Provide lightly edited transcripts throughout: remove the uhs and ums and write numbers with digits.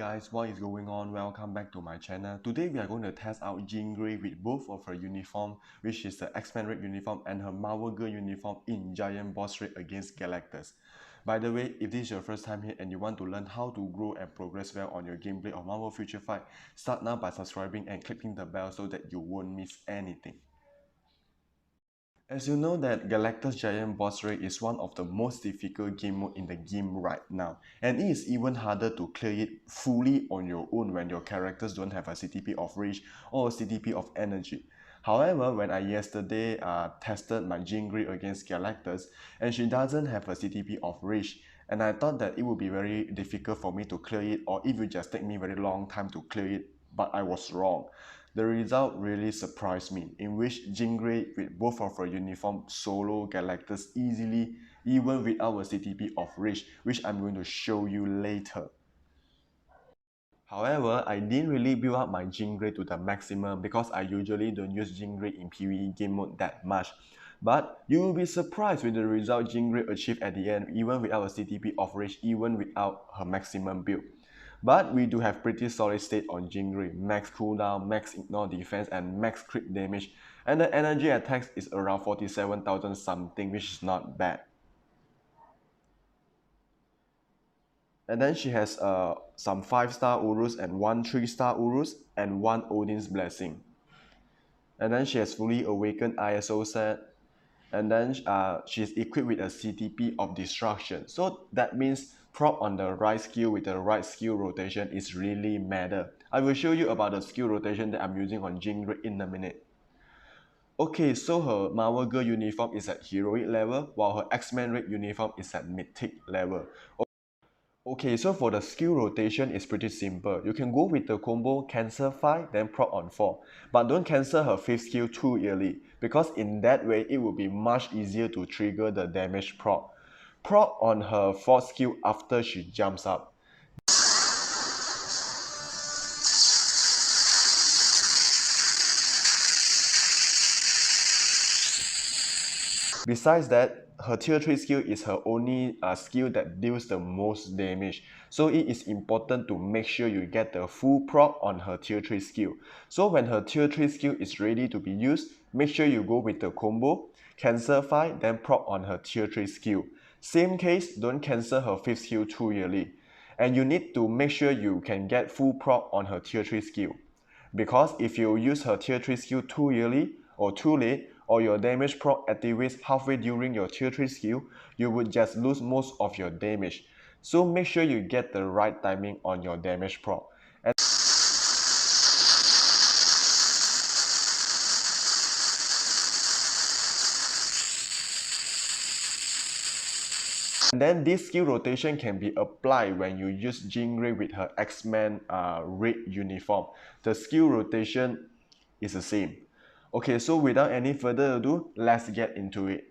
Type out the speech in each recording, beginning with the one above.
guys, what is going on? Welcome back to my channel. Today we are going to test out Jean Grey with both of her uniform, which is the X-Men Red uniform and her Marvel Girl uniform in Giant Boss Raid against Galactus. By the way, if this is your first time here and you want to learn how to grow and progress well on your gameplay of Marvel Future Fight, start now by subscribing and clicking the bell so that you won't miss anything. As you know that Galactus Giant Boss Raid is one of the most difficult game mode in the game right now, and it is even harder to clear it fully on your own when your characters don't have a CTP of Rage or a CTP of Energy. However, when I yesterday tested my Jean Grey against Galactus, and she doesn't have a CTP of Rage, and I thought that it would be very difficult for me to clear it, or it would just take me very long time to clear it, but I was wrong. The result really surprised me, in which Jean Grey with both of her uniform solo Galactus easily, even without a CTP of Rage, which I'm going to show you later. However, I didn't really build up my Jean Grey to the maximum because I usually don't use Jean Grey in PvE game mode that much. But you will be surprised with the result Jean Grey achieved at the end, even without a CTP of Rage, even without her maximum build. But we do have pretty solid state on Jean Grey, max cooldown, max ignore defense and max crit damage, and the energy attacks is around 47,000 something, which is not bad. And then she has some 5-star Urus and 1 3-star Urus and 1 Odin's Blessing. And then she has fully awakened ISO set, and then she's equipped with a CTP of Destruction. So that means prop on the right skill with the right skill rotation is really matter. I will show you about the skill rotation that I'm using on Jean Grey in a minute. Okay, so her Marvel Girl uniform is at heroic level, while her X-Men Red uniform is at mythic level. Okay, so for the skill rotation, it's pretty simple. You can go with the combo cancel 5, then prop on 4. But don't cancel her 5th skill too early, because in that way, it will be much easier to trigger the damage prop. Prop on her 4th skill after she jumps up. Besides that, her tier 3 skill is her only skill that deals the most damage. So it is important to make sure you get the full prop on her tier 3 skill. So when her tier 3 skill is ready to be used, make sure you go with the combo, cancel 5, then prop on her tier 3 skill. Same case, don't cancel her 5th skill too early. And you need to make sure you can get full prop on her tier 3 skill. Because if you use her tier 3 skill too early or too late, or your damage prop activates halfway during your tier 3 skill, you would just lose most of your damage. So make sure you get the right timing on your damage prop. And then this skill rotation can be applied when you use Jean Grey with her X-Men Red uniform. The skill rotation is the same. Okay, so without any further ado, let's get into it.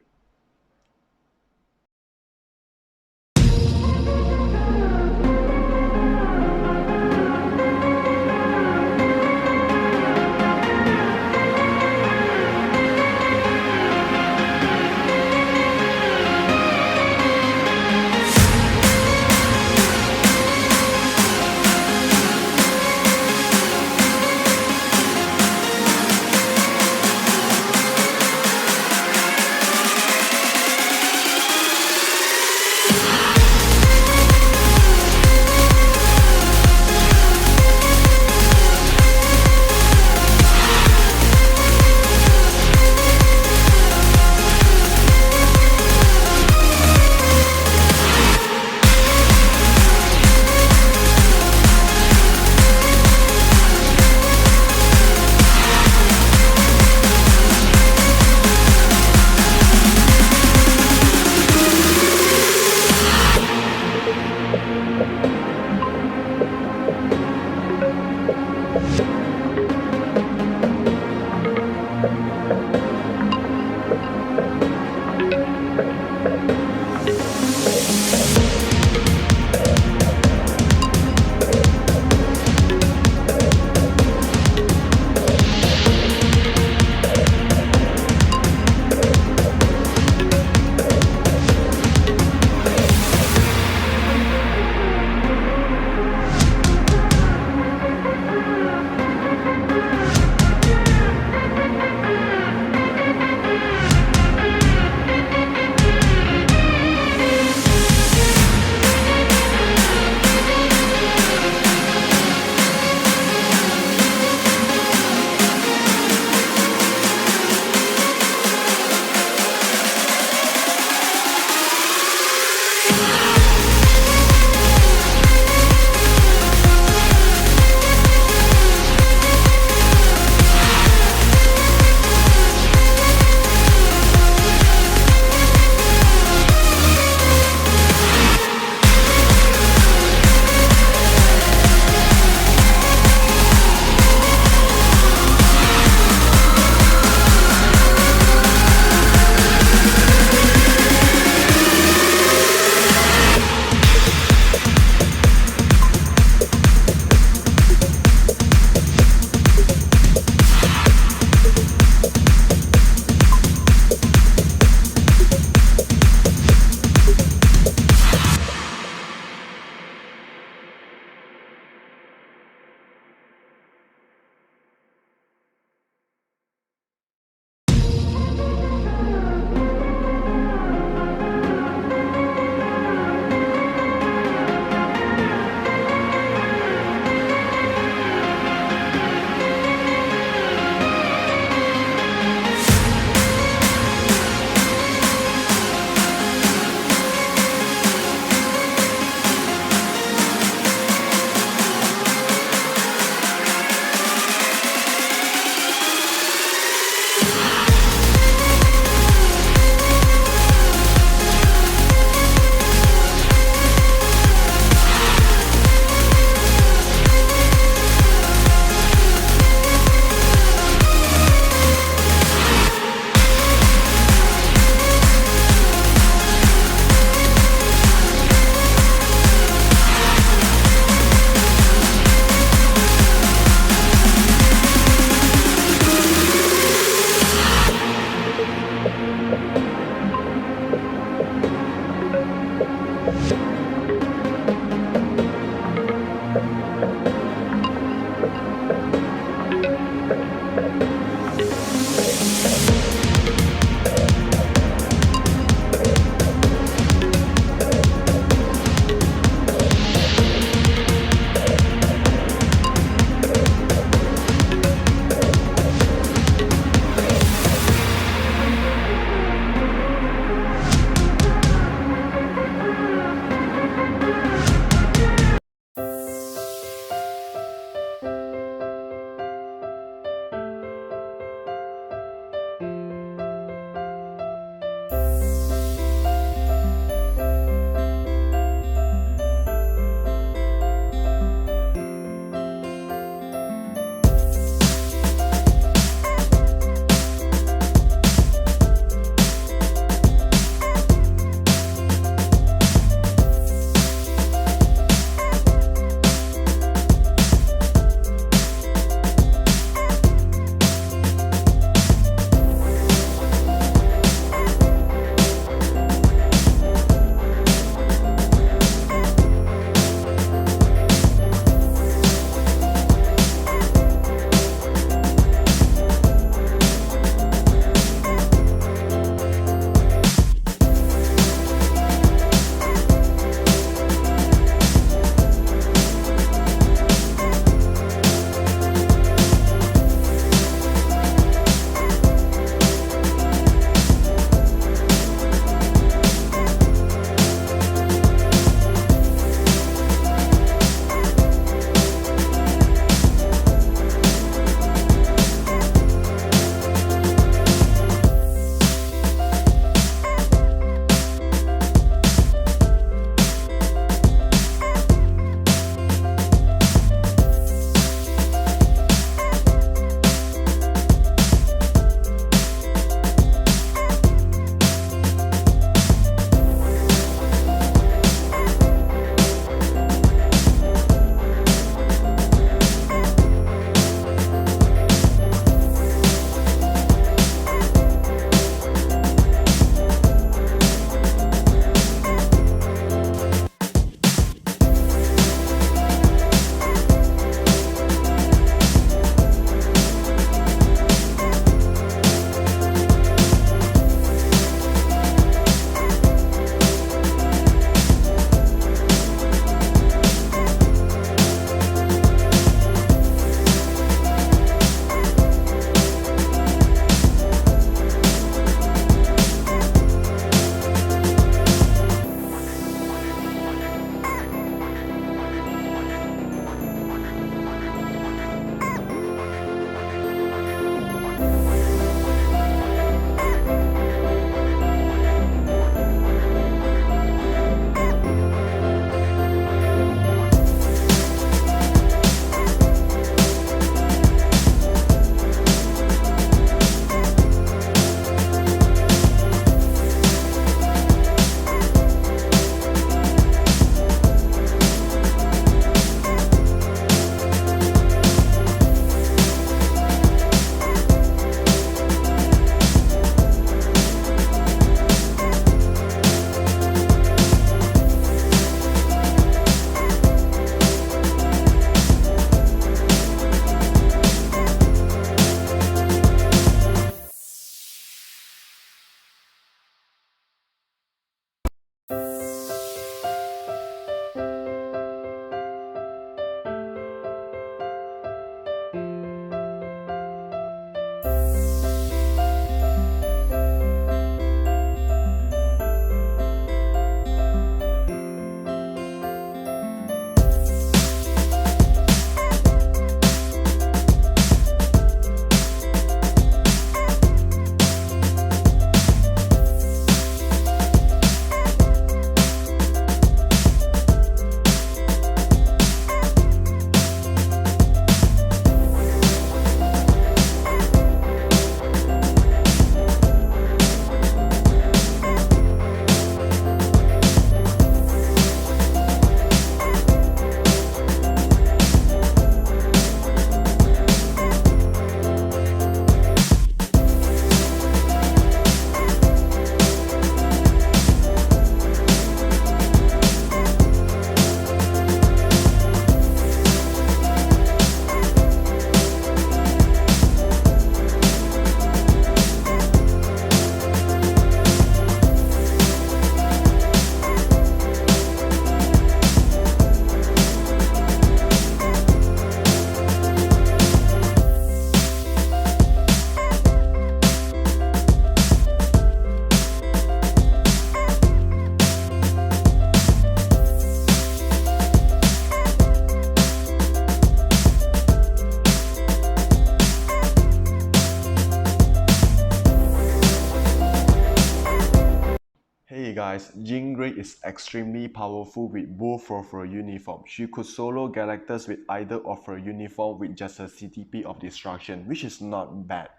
Okay guys, Jean Grey is extremely powerful with both of her uniform. She could solo Galactus with either of her uniform with just a CTP of Destruction, which is not bad.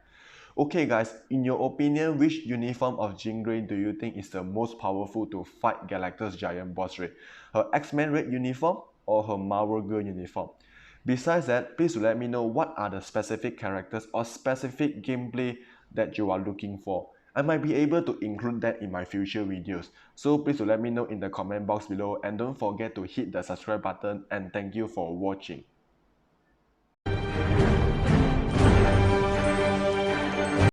Okay guys, in your opinion, which uniform of Jean Grey do you think is the most powerful to fight Galactus Giant Boss Raid? Her X-Men Raid uniform or her Marvel Girl uniform? Besides that, please let me know what are the specific characters or specific gameplay that you are looking for. I might be able to include that in my future videos. So please let me know in the comment box below and don't forget to hit the subscribe button and thank you for watching.